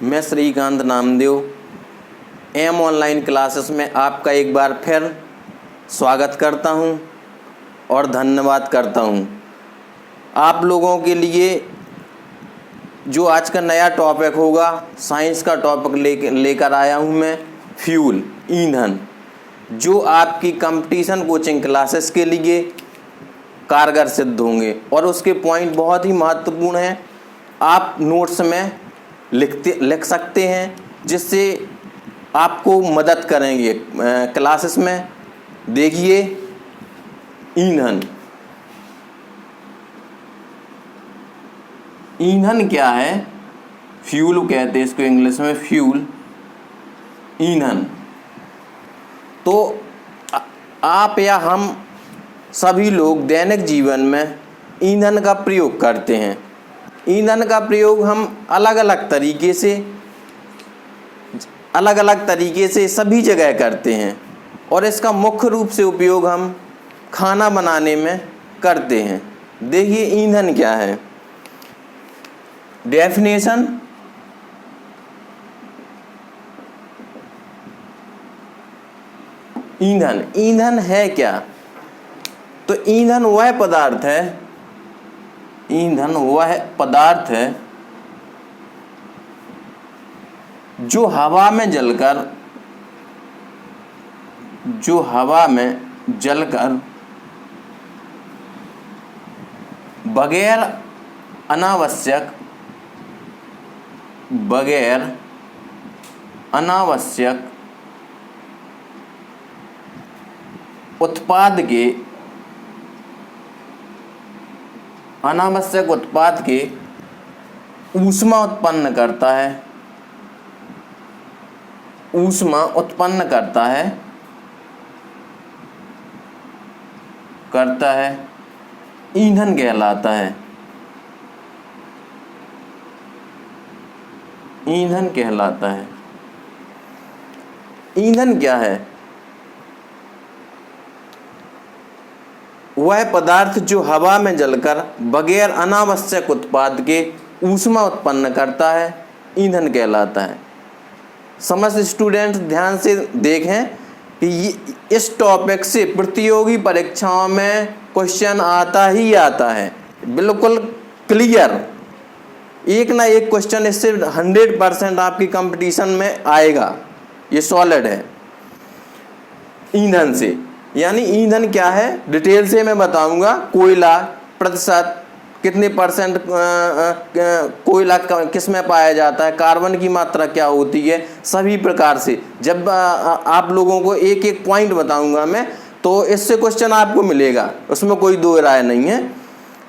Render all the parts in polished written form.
मैं Shrikant Namdev M online classes में आपका एक बार फिर स्वागत करता हूं और धन्यवाद करता हूं। आप लोगों के लिए जो आज का नया टॉपिक होगा, साइंस का टॉपिक लेकर आया हूं मैं, फ्यूल, ईंधन, जो आपकी कंपटीशन कोचिंग क्लासेस के लिए कारगर सिद्ध होंगे और उसके पॉइंट बहुत ही महत्वपूर्ण हैं। आप नोट्स में लिख सकते हैं, जिससे आपको मदद करेंगे क्लासेस में। देखिए, ईंधन, ईंधन क्या है? फ्यूल कहते हैं इसको इंग्लिश में, फ्यूल, ईंधन। तो आप या हम सभी लोग दैनिक जीवन में ईंधन का प्रयोग करते हैं। ईंधन का प्रयोग हम अलग अलग तरीके से सभी जगह करते हैं और इसका मुख्य रूप से उपयोग हम खाना बनाने में करते हैं। देखिए, ईंधन क्या है? डेफिनेशन, ईंधन है क्या? तो ईंधन वह पदार्थ है जो हवा में जलकर बगैर अनावश्यक उत्पाद के ऊष्मा उत्पन्न करता है, ईंधन कहलाता है। ईंधन क्या है? वह पदार्थ जो हवा में जलकर बगैर अनावश्यक उत्पाद के ऊष्मा उत्पन्न करता है, ईंधन कहलाता है। समस्त स्टूडेंट ध्यान से देखें कि इस टॉपिक से प्रतियोगी परीक्षाओं में क्वेश्चन आता है, बिल्कुल क्लियर। एक ना एक क्वेश्चन इससे 100% आपकी कंपटीशन में आएगा, ये सॉलिड है। ईंधन से, यानी ईंधन क्या है डिटेल से मैं बताऊंगा। कोयला प्रतिशत, कितने परसेंट कोयला किस में पाया जाता है, कार्बन की मात्रा क्या होती है, सभी प्रकार से जब आप लोगों को एक एक पॉइंट बताऊंगा मैं, तो इससे क्वेश्चन आपको मिलेगा, उसमें कोई दो राय नहीं है।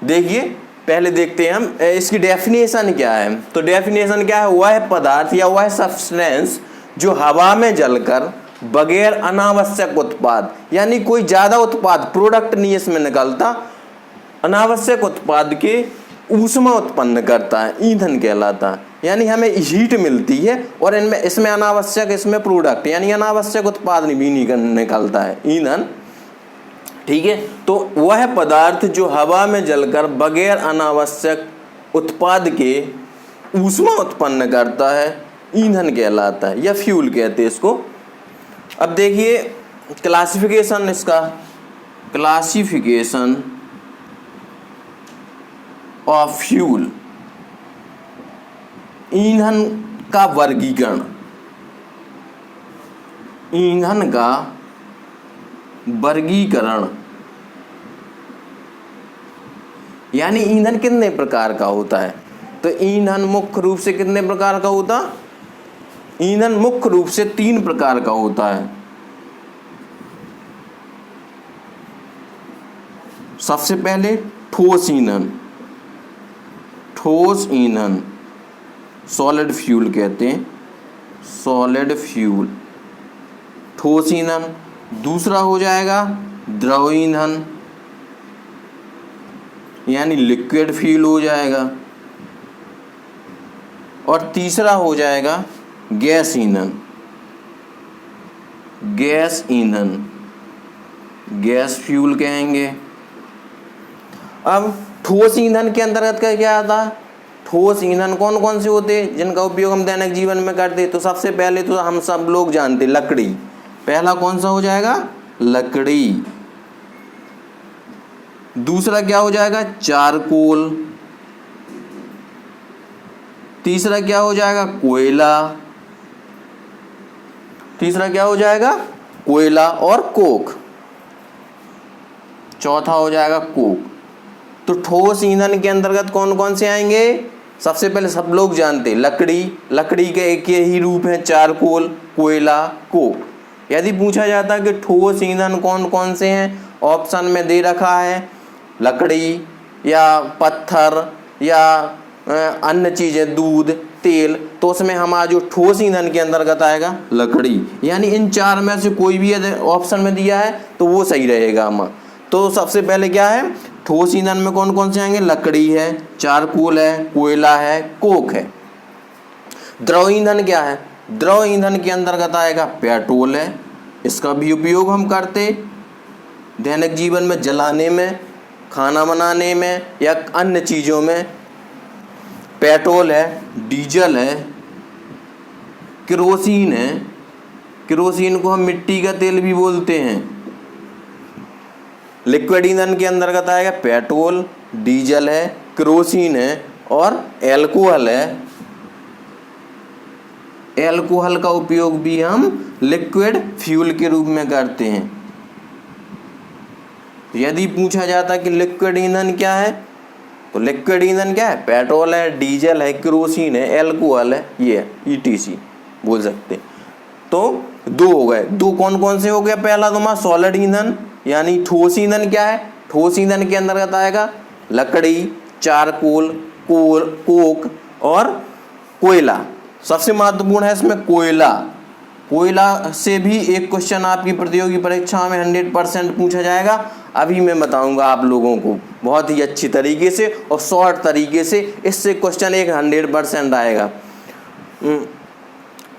देखिए, पहले देखते हैं हम इसकी डेफिनेशन क्या है। तो डेफिनेशन क्या है? वह पदार्थ या वह सब्सटेंस जो हवा में जलकर बगैर अनावश्यक उत्पाद, यानी कोई ज्यादा उत्पाद प्रोडक्ट नहीं इसमें निकलता, अनावश्यक उत्पाद के ऊष्मा उत्पन्न करता है, ईंधन कहलाता है। यानी हमें हीट मिलती है और इसमें अनावश्यक, इसमें प्रोडक्ट यानी अनावश्यक उत्पाद भी निकलता है, ईंधन। ठीक है, तो वह पदार्थ जो हवा में जलकर बगैर अनावश्यक उत्पाद के ऊष्मा उत्पन्न करता है, ईंधन कहलाता है या फ्यूल कहते हैं इसको। अब देखिए क्लासिफिकेशन, इसका क्लासिफिकेशन ऑफ फ्यूल, ईंधन का वर्गीकरण। ईंधन का वर्गीकरण यानी ईंधन कितने प्रकार का होता है? तो ईंधन मुख्य रूप से कितने प्रकार का होता? ईंधन मुख्य रूप से 3 प्रकार का होता है। सबसे पहले ठोस ईंधन, सॉलिड फ्यूल कहते हैं, सॉलिड फ्यूल, ठोस ईंधन। दूसरा हो जाएगा द्रव ईंधन, यानी लिक्विड फ्यूल हो जाएगा। और तीसरा हो जाएगा गैस ईंधन, गैस फ्यूल कहेंगे। अब ठोस ईंधन के अंतर्गत क्या आता है? ठोस ईंधन कौन कौन से होते हैं जिनका उपयोग हम दैनिक जीवन में करते हैं? तो सबसे पहले तो हम सब लोग जानते हैं लकड़ी। पहला कौन सा हो जाएगा? लकड़ी। दूसरा क्या हो जाएगा? चारकोल। तीसरा क्या हो जाएगा? कोयला। तीसरा क्या हो जाएगा? कोयला और कोक। चौथा हो जाएगा कोक। तो ठोस ईंधन के अंतर्गत कौन कौन से आएंगे? सबसे पहले सब लोग जानते हैं लकड़ी। लकड़ी के एक ही रूप है चारकोल, कोयला, कोक। यदि पूछा जाता कि ठोस ईंधन कौन कौन से हैं, ऑप्शन में दे रखा है लकड़ी या पत्थर या अन्य चीजें, दूध, तेल, तो उसमें हमारा जो ठोस ईंधन के अंतर्गत आएगा लकड़ी। यानी इन चार में से कोई भी यदि ऑप्शन में दिया है तो वो सही रहेगा हमारा। तो सबसे पहले क्या है? ठोस ईंधन में कौन कौन से आएंगे? लकड़ी है, चारकोल है, कोयला है, कोक है। द्रव ईंधन क्या है? द्रव ईंधन के अंतर्गत आएगा पेट्रोल है। इसका भी उपयोग हम करते दैनिक जीवन में, जलाने में, खाना बनाने में या अन्य चीज़ों में। पेट्रोल है, डीजल है, केरोसिन है। केरोसिन को हम मिट्टी का तेल भी बोलते हैं। लिक्विड ईंधन के अंतर्गत आएगा पेट्रोल, डीजल है, केरोसिन है और एल्कोहल है। एल्कोहल का उपयोग भी हम लिक्विड फ्यूल के रूप में करते हैं। यदि पूछा जाता कि लिक्विड ईंधन क्या है, तो लिक्विड ईंधन क्या है? पेट्रोल है, डीजल है, केरोसिन है, एल्कोहल है, ये ETC बोल सकते। तो दो हो गए। दो कौन कौन से हो गए? पहला तुम्हारा सॉलिड ईंधन यानी ठोस ईंधन क्या है? ठोस ईंधन के अंतर्गत आएगा लकड़ी, चारकोल, कोक और कोयला। सबसे महत्वपूर्ण है इसमें कोयला। कोयला से भी एक क्वेश्चन आपकी प्रतियोगी परीक्षा में 100% पूछा जाएगा। अभी मैं बताऊंगा आप लोगों को बहुत ही अच्छी तरीके से और शॉर्ट तरीके से। इससे क्वेश्चन एक 100% आएगा।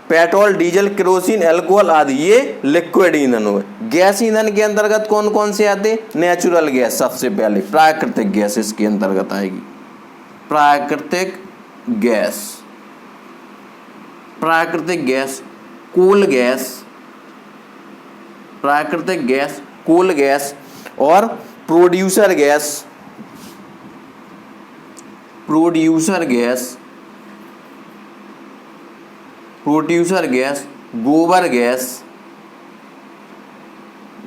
पेट्रोल, डीजल, केरोसिन, अल्कोहल आदि ये लिक्विड ईंधन हुए। गैस ईंधन के अंतर्गत कौन कौन से आते? नेचुरल गैस सबसे पहले, प्राकृतिक गैस इसके अंतर्गत आएगी। प्राकृतिक गैस, प्राकृतिक गैस, कोल गैस, प्राकृतिक गैस, कोल गैस और producer gas, producer gas, producer gas, गोबर गैस,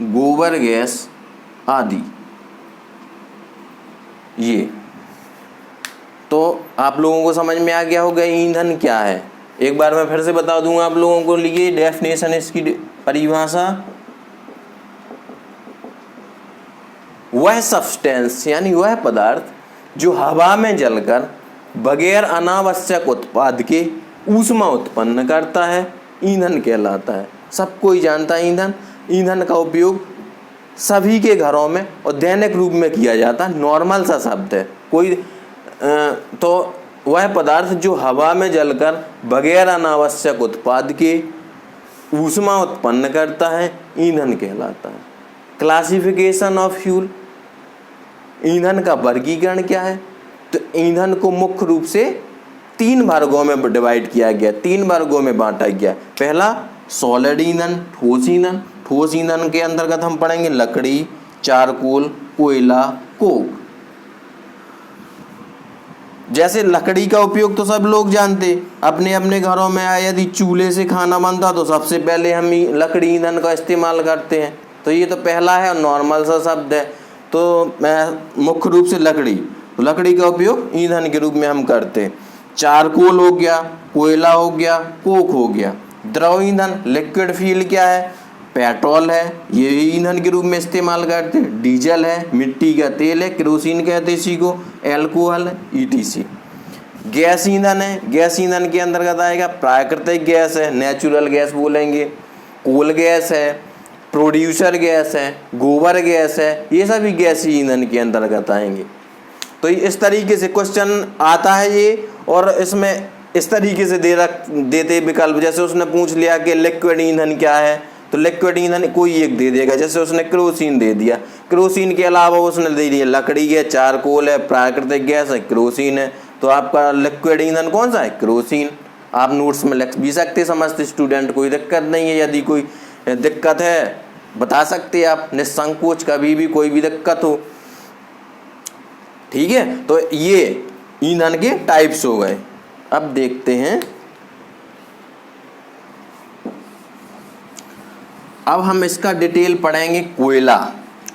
गोबर गैस आदि। ये तो आप लोगों को समझ में आ गया होगा ईंधन क्या है। एक बार मैं फिर से बता दूंगा आप लोगों को लिए डेफिनेशन, इसकी परिभाषा। वह सब्सटेंस यानी वह पदार्थ जो हवा में जलकर बगैर अनावश्यक उत्पाद के ऊष्मा उत्पन्न करता है, ईंधन कहलाता है। सब कोई जानता है ईंधन। ईंधन का उपयोग सभी के घरों में और दैनिक रूप में किया जाता है। नॉर्मल सा शब्द है कोई। तो वह पदार्थ जो हवा में जलकर बगैर अनावश्यक उत्पाद के ऊष्मा उत्पन्न करता है, ईंधन कहलाता है। क्लासिफिकेशन ऑफ फ्यूल, ईंधन का वर्गीकरण क्या है? तो ईंधन को मुख्य रूप से 3 वर्गों में डिवाइड किया गया, 3 वर्गों में बांटा गया। पहला सॉलिड ईंधन, ठोस ईंधन। ठोस ईंधन के अंतर्गत हम पढ़ेंगे लकड़ी, चारकोल, कोयला, कोक। जैसे लकड़ी का उपयोग तो सब लोग जानते, अपने अपने घरों में यदि चूल्हे से खाना बनता तो सबसे पहले हम लकड़ी ईंधन का इस्तेमाल करते हैं। तो ये तो पहला है और नॉर्मल सा शब्द है। तो मैं मुख्य रूप से लकड़ी, तो लकड़ी का उपयोग ईंधन के रूप में हम करते हैं। चारकोल हो गया, कोयला हो गया, कोक हो गया। द्रव ईंधन लिक्विड फ्यूल क्या है? पेट्रोल है, ये ईंधन के रूप में इस्तेमाल करते हैं। डीजल है, मिट्टी का तेल है, केरोसिन कहते हैं इसी को, एल्कोहल है, ETC। गैस ईंधन है, गैस ईंधन के अंतर्गत आएगा प्राकृतिक गैस है, नेचुरल गैस बोलेंगे, कोल गैस है, प्रोड्यूसर गैस है, गोबर गैस है, ये सभी गैस ईंधन के अंतर्गत आएंगे। तो इस तरीके से क्वेश्चन आता है ये। और इसमें इस तरीके से देते विकल्प, जैसे उसने पूछ लिया कि लिक्विड ईंधन क्या है, तो लिक्विड ईंधन कोई एक दे देगा। जैसे उसने केरोसिन दे दिया, केरोसिन के अलावा उसने दे दिया लकड़ी है, चारकोल है, प्राकृतिक गैस है, केरोसिन है, तो आपका लिक्विड ईंधन कौन सा है? केरोसिन। आप नोट्स में लिख भी सकते, समझते स्टूडेंट, कोई दिक्कत नहीं है। यदि कोई दिक्कत है बता सकते आप निसंकोच, कभी भी कोई भी दिक्कत हो। ठीक है, तो ये ईंधन के टाइप्स हो गए। अब देखते हैं, अब हम इसका डिटेल पढ़ेंगे। कोयला,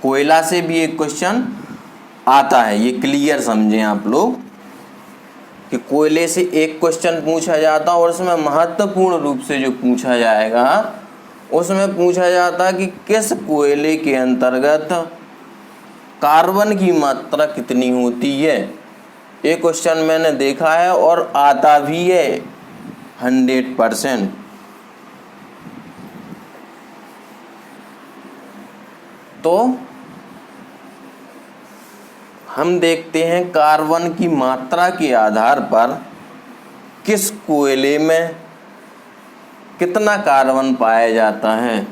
कोयला से भी एक क्वेश्चन आता है, ये क्लियर समझें आप लोग कि कोयले से एक क्वेश्चन पूछा जाता है और उसमें महत्वपूर्ण रूप से जो पूछा जाएगा उसमें पूछा जाता है कि किस कोयले के अंतर्गत कार्बन की मात्रा कितनी होती है। ये क्वेश्चन मैंने देखा है और आता भी है 100%। तो हम देखते हैं कार्बन की मात्रा के आधार पर किस कोयले में कितना कार्बन पाया जाता है।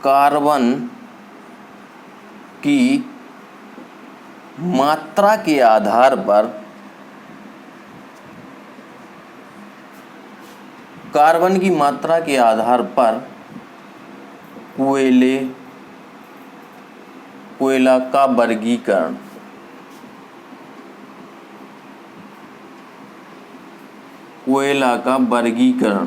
कार्बन की मात्रा के आधार पर, कार्बन की मात्रा के आधार पर कोयला का वर्गीकरण, कोयला का वर्गीकरण,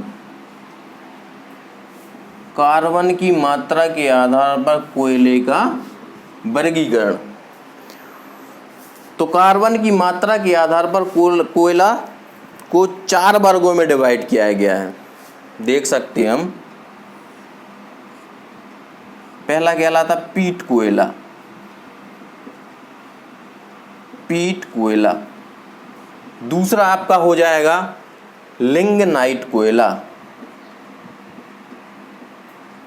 कार्बन की मात्रा के आधार पर कोयले का वर्गीकरण। तो कार्बन की मात्रा के आधार पर कोयला को 4 वर्गों में डिवाइड किया गया है, देख सकते हैं हम। पहला कहलाता पीट कोयला, पीट कोयला। दूसरा आपका हो जाएगा लिग्नाइट कोयला,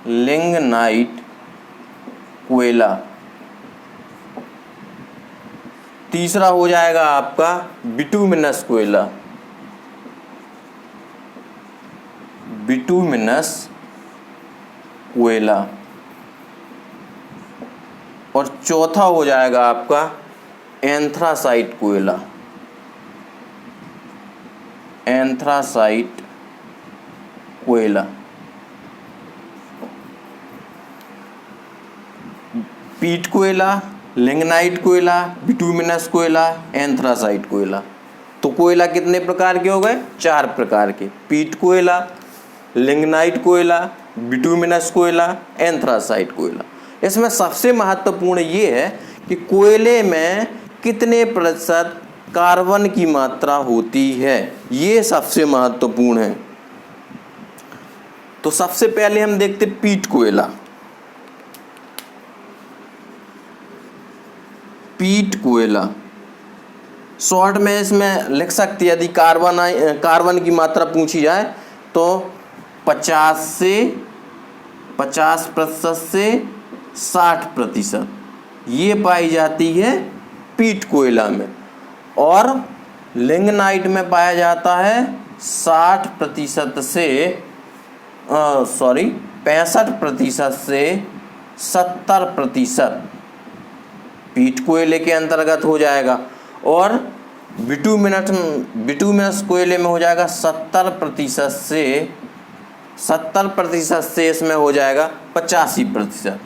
लिग्नाइट कोयला। तीसरा हो जाएगा आपका बिटुमिनस कोयला, बिटुमिनस कोयला। और चौथा हो जाएगा आपका एंथ्रासाइट कोयला, एंथ्रासाइट कोयला। पीट कोयला, लिग्नाइट कोयला, बिटुमिनस कोयला, एंथ्रासाइट कोयला। तो कोयला कितने प्रकार के हो गए? 4 प्रकार के। पीट कोयला, लिग्नाइट कोयला, बिटुमिनस कोयला, एंथ्रासाइट कोयला। इसमें सबसे महत्वपूर्ण ये है कि कोयले में कितने प्रतिशत कार्बन की मात्रा होती है, ये सबसे महत्वपूर्ण है। तो सबसे पहले हम देखते पीट कोयला। पीट कोयला शॉर्ट में इसमें लिख सकते हैं, यदि कार्बन की मात्रा पूछी जाए तो 50% से 60% ये पाई जाती है पीट कोयला में। और लिग्नाइट में पाया जाता है 65% से 70% पीट कोयले के अंतर्गत हो जाएगा। और बिटुमिनस कोयले में हो जाएगा 70% से इसमें हो जाएगा 85%।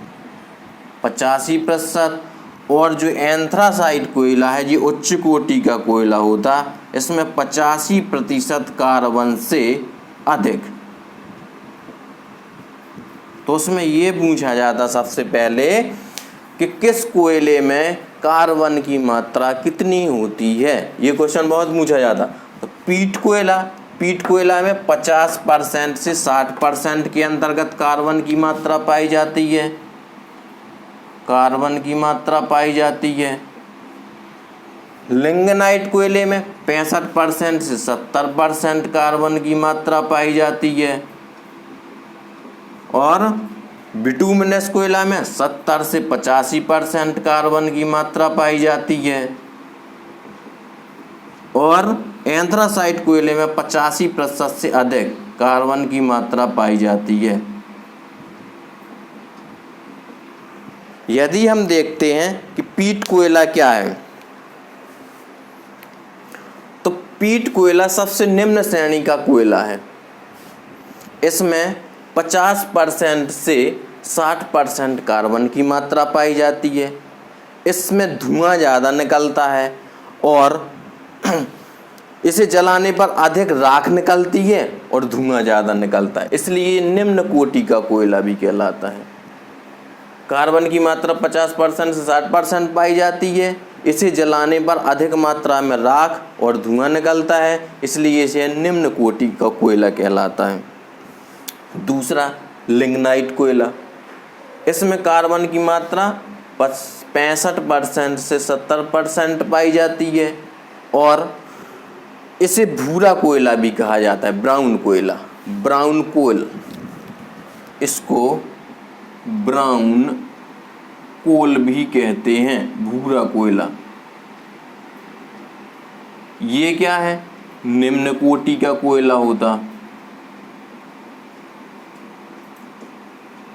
और जो एंथ्रासाइट कोयला है, ये उच्च कोटि का कोयला होता, इसमें 85% कार्बन से अधिक। तो उसमें ये पूछा जाता सबसे पहले कि किस कोयले में कार्बन की मात्रा कितनी होती है, ये क्वेश्चन बहुत पूछा जाता। तो पीट कोयला में 50% से 60% के अंतर्गत कार्बन की मात्रा पाई जाती है, कार्बन की मात्रा पाई जाती है। लिग्नाइट कोयले में 65% से 70% कार्बन की मात्रा पाई जाती है। और बिटुमिनस कोयला में 70 से 85% कार्बन की मात्रा पाई जाती है। और एंथ्रासाइट कोयले में 85% से अधिक कार्बन की मात्रा पाई जाती है। यदि हम देखते हैं कि पीट कोयला क्या है, तो पीट कोयला सबसे निम्न श्रेणी का कोयला है। इसमें 50% से 60% कार्बन की मात्रा पाई जाती है। इसमें धुआं ज़्यादा निकलता है और इसे जलाने पर अधिक राख निकलती है और धुआं ज़्यादा निकलता है, इसलिए निम्न कोटि का कोयला भी कहलाता है। कार्बन की मात्रा 50% से 60% पाई जाती है। इसे जलाने पर अधिक मात्रा में राख और धुआं निकलता है, इसलिए इसे निम्न कोटि का कोयला कहलाता है। दूसरा, लिग्नाइट कोयला। इसमें कार्बन की मात्रा 65% से 70% पाई जाती है और इसे भूरा कोयला भी कहा जाता है, ब्राउन कोयला, ब्राउन कोल, इसको ब्राउन कोल भी कहते हैं, भूरा कोयला। ये क्या है? निम्न कोटि का कोयला होता,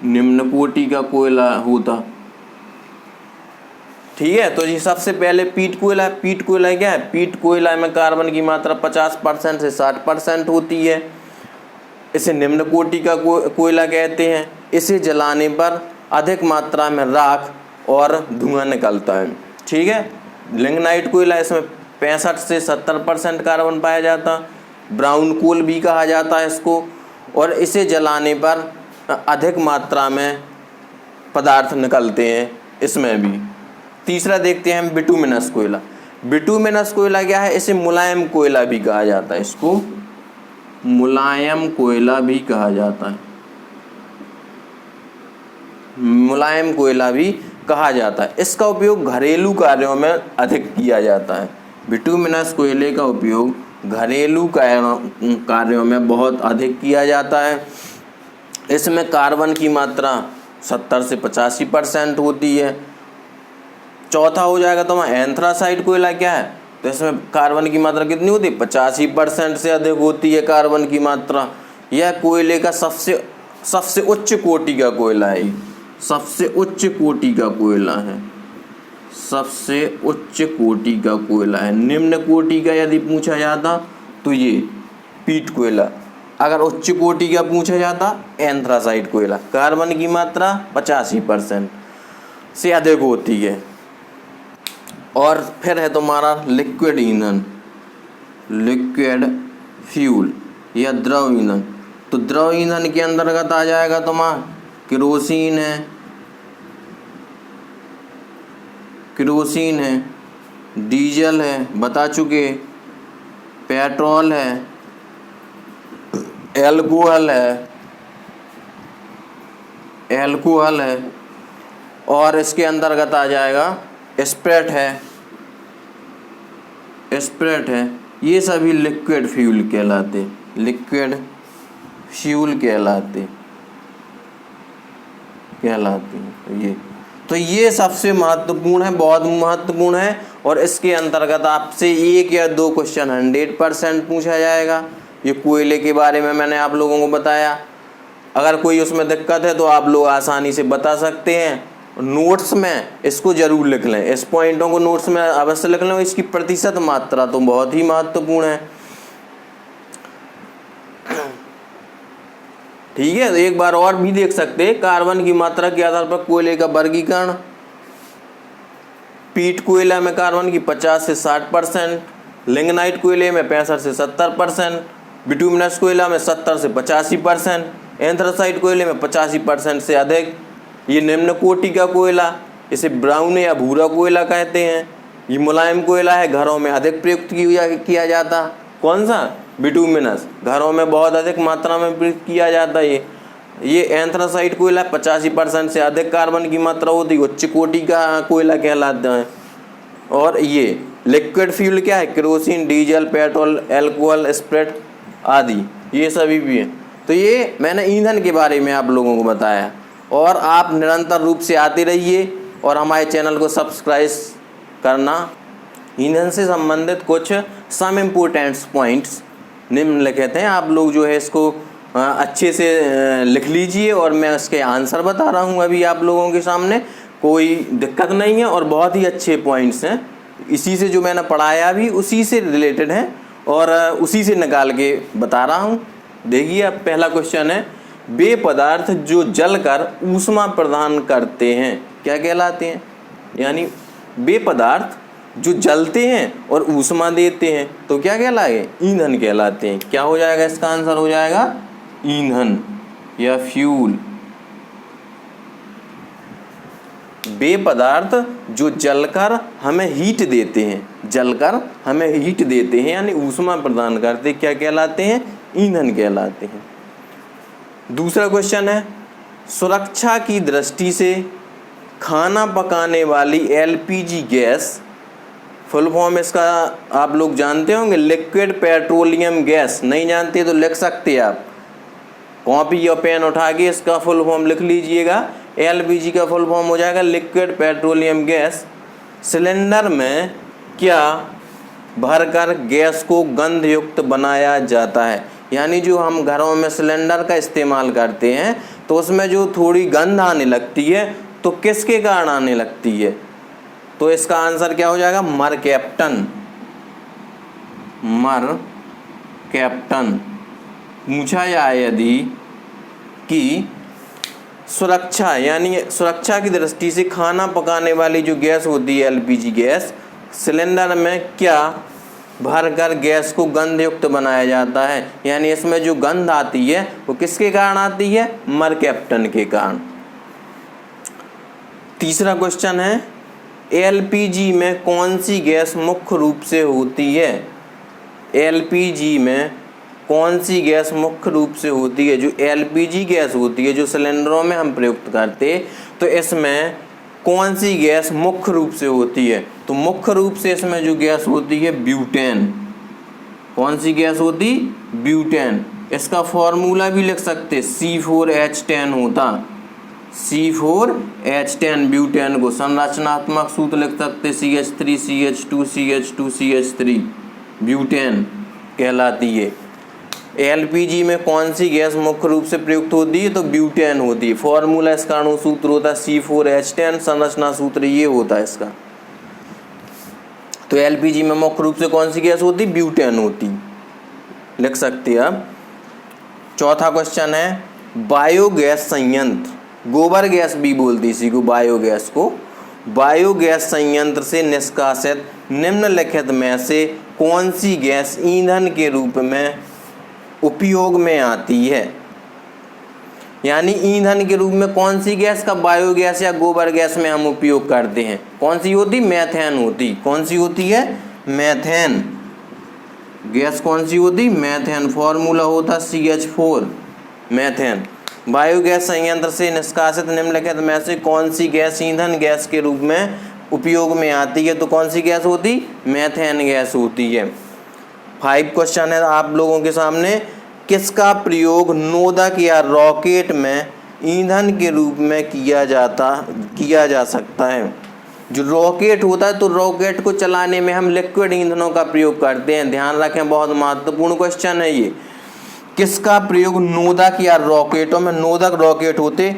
निम्न कोटि का कोयला होता। ठीक है, तो ये सबसे पहले पीट कोयला। पीट कोयला क्या है? पीट कोयला में कार्बन की मात्रा 50% से 60% होती है। इसे निम्न कोटि का कोयला कहते हैं। इसे जलाने पर अधिक मात्रा में राख और धुआं निकलता है। ठीक है, लिग्नाइट कोयला, इसमें 65 से 70% कार्बन पाया जाता, ब्राउन कोल भी कहा जाता है इसको, और इसे जलाने पर अधिक मात्रा में पदार्थ निकलते हैं इसमें भी। तीसरा देखते हैं हम बिटुमिनस कोयला। बिटुमिनस कोयला क्या है? इसे मुलायम कोयला भी कहा जाता है, इसको मुलायम कोयला भी कहा जाता है, मुलायम कोयला भी कहा जाता है। इसका उपयोग घरेलू कार्यों में अधिक किया जाता है। बिटुमिनस कोयले का उपयोग घरेलू कार्यों में बहुत अधिक किया जाता है। इसमें कार्बन की मात्रा 70 से 85% होती है। चौथा हो जाएगा तो एंथ्रासाइट कोयला क्या है? तो इसमें कार्बन की मात्रा कितनी होती है? 85% से अधिक होती है कार्बन की मात्रा। यह कोयले का सबसे उच्च कोटि का कोयला है, सबसे उच्च कोटि का कोयला है, सबसे उच्च कोटि का कोयला है। निम्न कोटि का यदि पूछा जाता तो ये पीट कोयला, अगर उच्च कोटि का पूछा जाता एंथ्रासाइट कोयला। कार्बन की मात्रा 85% से अधिक होती है। और फिर है तुम्हारा लिक्विड ईंधन, लिक्विड फ्यूल या द्रव ईंधन। तो द्रव ईंधन के अंतर्गत आ जाएगा तुम्हारा केरोसिन है, केरोसिन है, डीजल है, बता चुके, पेट्रोल है, एल्कोहल है, एल्कोहल है, और इसके अंतर्गत आ जाएगा स्प्रिट है, स्प्रिट है। ये सभी लिक्विड फ्यूल कहलाते, लिक्विड फ्यूल कहलाते हैं। तो ये सबसे महत्वपूर्ण है, बहुत महत्वपूर्ण है, और इसके अंतर्गत आपसे 1 या 2 क्वेश्चन 100% पूछा जाएगा। ये कोयले के बारे में मैंने आप लोगों को बताया। अगर कोई उसमें दिक्कत है तो आप लोग आसानी से बता सकते हैं। नोट्स में इसको जरूर लिख लें, इस पॉइंटों को नोट्स में अवश्य लिख लें। इसकी प्रतिशत मात्रा तो बहुत ही महत्वपूर्ण है। ठीक है, तो एक बार और भी देख सकते हैं कार्बन की मात्रा के आधार पर कोयले का वर्गीकरण। पीट कोयला में कार्बन की 50 से 60%, लिग्नाइट कोयले में 65 से 70%, बिटुमिनस कोयला में 70 से 85%, एंथ्रासाइट कोयले में 85% से अधिक। ये निम्न कोटि का कोयला, इसे ब्राउन या भूरा कोयला कहते हैं। ये मुलायम कोयला है, घरों में अधिक प्रयुक्त किया जाता। कौन सा? बिटुमिनस, घरों में बहुत अधिक मात्रा में प्रयुक्त किया जाता है। ये एंथ्रासाइट कोयला 85% से अधिक कार्बन की मात्रा होती है, उच्च कोटि का कोयला कहलाता है। और ये लिक्विड फ्यूल क्या है? Kerosene, diesel, petrol, alcohol, spirit आदि, ये सभी भी है। तो ये मैंने ईंधन के बारे में आप लोगों को बताया, और आप निरंतर रूप से आते रहिए और हमारे चैनल को सब्सक्राइब करना। ईंधन से संबंधित कुछ सम इम्पोर्टेंट पॉइंट्स निम्नलिखित हैं, आप लोग जो है इसको अच्छे से लिख लीजिए, और मैं इसके आंसर बता रहा हूँ अभी आप लोगों के सामने। कोई दिक्कत नहीं है और बहुत ही अच्छे पॉइंट्स हैं। इसी से जो मैंने पढ़ाया भी उसी से रिलेटेड है और उसी से निकाल के बता रहा हूँ। देखिए अब पहला क्वेश्चन है, वे पदार्थ जो जलकर ऊष्मा प्रदान करते हैं क्या कहलाते हैं? यानी वे पदार्थ जो जलते हैं और ऊष्मा देते हैं तो क्या कहलाए? ईंधन कहलाते हैं। क्या हो जाएगा इसका आंसर? हो जाएगा ईंधन या फ्यूल। वे पदार्थ जो जलकर हमें हीट देते हैं, जलकर हमें हीट देते हैं यानी ऊष्मा प्रदान करते हैं, क्या कहलाते हैं? ईंधन कहलाते हैं। दूसरा क्वेश्चन है, सुरक्षा की दृष्टि से खाना पकाने वाली एलपीजी गैस, फुल फॉर्म इसका आप लोग जानते होंगे, लिक्विड पेट्रोलियम गैस। नहीं जानते तो लिख सकते आप, कॉपी या पेन उठा के इसका फुल फॉर्म लिख लीजिएगा। एलपीजी का फुल फॉर्म हो जाएगा लिक्विड पेट्रोलियम गैस। सिलेंडर में क्या भरकर गैस को गंध युक्त बनाया जाता है? यानी जो हम घरों में सिलेंडर का इस्तेमाल करते हैं तो उसमें जो थोड़ी गंध आने लगती है तो किसके कारण आने लगती है? तो इसका आंसर क्या हो जाएगा? मरकैप्टन। मरकैप्टन। पूछा जाए यदि कि सुरक्षा यानी सुरक्षा की दृष्टि से खाना पकाने वाली जो गैस होती है एलपीजी गैस, सिलेंडर में क्या भरकर गैस को गंध युक्त बनाया जाता है, यानी इसमें जो गंध आती है वो किसके कारण आती है? मरकैप्टन के कारण। तीसरा क्वेश्चन है, एलपीजी में कौन सी गैस मुख्य रूप से होती है? एलपीजी में कौन सी गैस मुख्य रूप से होती है? जो एलपीजी गैस होती है जो सिलेंडरों में हम प्रयुक्त करते, तो इसमें कौन सी गैस मुख्य रूप से होती है? तो मुख्य रूप से इसमें जो गैस होती है ब्यूटेन। कौन सी गैस होती? ब्यूटेन। इसका फॉर्मूला भी लिख सकते, C4H10 होता, C4H10 ब्यूटेन को संरचनात्मक सूत्र लिख सकते CH3CH2CH2CH3 ब्यूटेन कहलाती है। एलपीजी में कौन सी गैस मुख्य रूप से प्रयुक्त होती है? तो ब्यूटेन होती है। फॉर्मूला इसका अणु सूत्र होता है C4H10, संरचना सूत्र ये होता है इसका। तो एलपीजी में मुख्य रूप से कौन सी गैस होती? ब्यूटेन होती, लिख सकते हैं आप। चौथा क्वेश्चन है, बायोगैस संयंत्र, गोबर गैस भी बोलती इसी को, बायोगैस को, बायोगैस संयंत्र से निष्कासित निम्नलिखित में से कौन सी गैस ईंधन के रूप में उपयोग में आती है? यानी ईंधन के रूप में कौन सी गैस का बायोगैस या गोबर गैस में हम उपयोग करते हैं? कौन सी होती? मेथेन होती। कौन सी होती है? Methane gas. कौन सी होती? मेथेन। फॉर्मूला होता CH4 मेथेन। बायोगैस संयंत्र से निष्कासित निम्नलिखित में से कौन सी गैस ईंधन गैस के रूप में उपयोग में आती है? तो कौन सी गैस होती? मेथेन गैस होती है। 5 क्वेश्चन है आप लोगों के सामने, किसका प्रयोग नोदक या रॉकेट में ईंधन के रूप में किया जा सकता है? जो रॉकेट होता है तो रॉकेट को चलाने में हम लिक्विड ईंधनों का प्रयोग करते हैं, ध्यान रखें, बहुत महत्वपूर्ण क्वेश्चन है ये। किसका प्रयोग नोदक या रॉकेटों में, नोदक रॉकेट होते,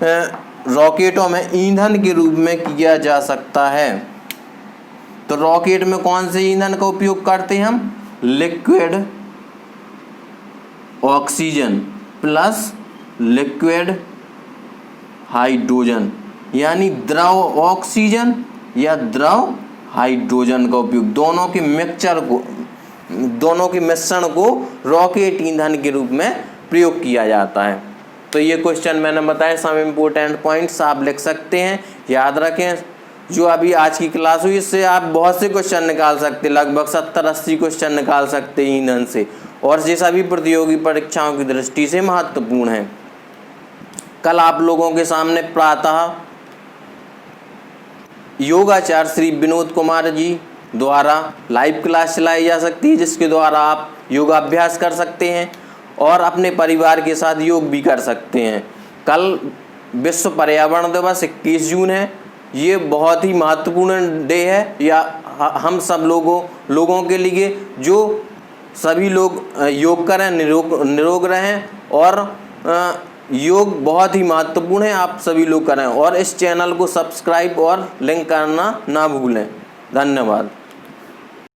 रॉकेटों में ईंधन के रूप में किया जा सकता है? तो रॉकेट में कौन से ईंधन का उपयोग करते हैं हम? Liquid oxygen plus liquid hydrogen, यानी द्रव ऑक्सीजन या द्रव हाइड्रोजन का उपयोग, दोनों के मिक्सचर को, दोनों के मिश्रण को रॉकेट ईंधन के रूप में प्रयोग किया जाता है। तो ये क्वेश्चन मैंने बताया, सम इम्पोर्टेंट पॉइंट्स आप लिख सकते हैं, याद रखें। जो अभी आज की क्लास हुई इससे आप बहुत से क्वेश्चन निकाल सकते, लगभग 70-80 क्वेश्चन निकाल सकते हैं ईंधन से, और ये सभी प्रतियोगी परीक्षाओं की दृष्टि से महत्वपूर्ण है। कल आप लोगों के सामने प्रातः योगाचार्य श्री विनोद कुमार जी द्वारा लाइव क्लास चलाई जा सकती है, जिसके द्वारा आप योगाभ्यास कर सकते हैं और अपने परिवार के साथ योग भी कर सकते हैं। कल विश्व पर्यावरण दिवस 21 जून है। ये बहुत ही महत्वपूर्ण डे है, या हम सब लोगों के लिए, जो सभी लोग योग करें, निरोग रहें और योग बहुत ही महत्वपूर्ण है, आप सभी लोग करें और इस चैनल को सब्सक्राइब और लिंक करना ना भूलें। धन्यवाद।